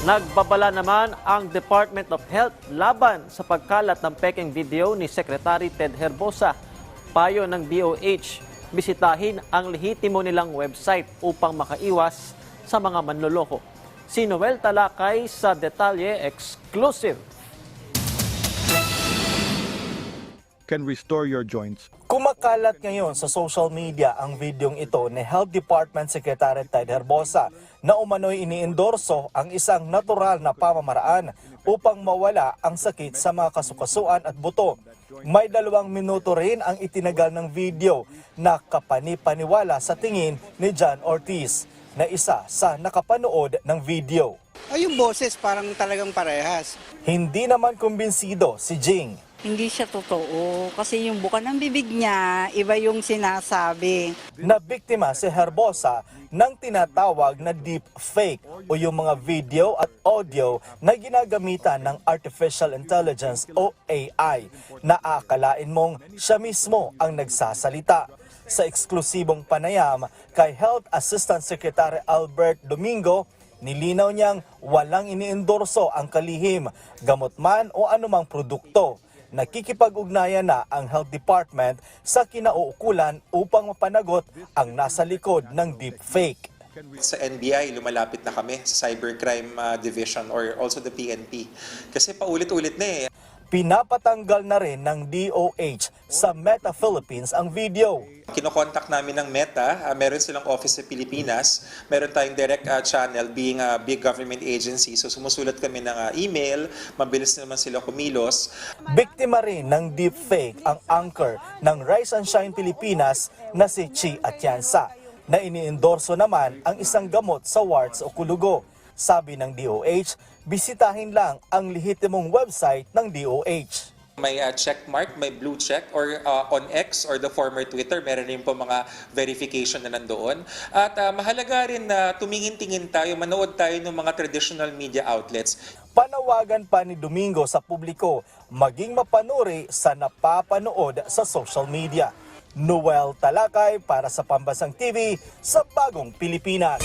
Nagbabala naman ang Department of Health laban sa pagkalat ng peking video ni Secretary Ted Herbosa. Payo ng DOH, bisitahin ang lehitimo nilang website upang makaiwas sa mga manloloko. Si Noel Talakay sa detalye exclusive. Can restore your joints. Kumakalat ngayon sa social media ang videong ito ni Health Department Secretary Ted Herbosa na umano'y iniendorso ang isang natural na pamamaraan upang mawala ang sakit sa mga kasukasuan at buto. May 2 minuto rin ang itinagal ng video na kapani-paniwala sa tingin ni John Ortiz na isa sa nakapanood ng video. Ay, yung boses parang talagang parehas. Hindi naman kumbinsido si Jing. Hindi siya totoo kasi yung buka ng bibig niya, iba yung sinasabi. Nabiktima si Herbosa ng tinatawag na deep fake o yung mga video at audio na ginagamitan ng Artificial Intelligence o AI na akalain mong siya mismo ang nagsasalita. Sa eksklusibong panayam kay Health Assistant Secretary Albert Domingo, nilinaw niyang walang iniendorso ang kalihim, gamot man o anumang produkto. Nakikipag-ugnayan na ang Health Department sa kinauukulan upang mapanagot ang nasa likod ng deepfake. Sa NBI, lumalapit na kami sa Cybercrime Division or also the PNP. Kasi paulit-ulit na eh. Pinapatanggal na rin ng DOH sa Meta Philippines ang video. Kinokontak namin ng Meta, meron silang office sa Pilipinas, meron tayong direct channel being a big government agency. So sumusulat kami ng email, mabilis naman sila kumilos. Biktima rin ng deepfake ang anchor ng Rise and Shine Pilipinas na si Chi Atienza, na iniendorso naman ang isang gamot sa warts o kulugo. Sabi ng DOH, bisitahin lang ang lehitimong website ng DOH. May check mark, may blue check or on X or the former Twitter, meron rin po mga verification na nandoon. At mahalaga rin na tumingin-tingin tayo, manood tayo ng mga traditional media outlets. Panawagan pa ni Domingo sa publiko, maging mapanuri sa napapanood sa social media. Noel Talakay para sa Pambasang TV sa Bagong Pilipinas.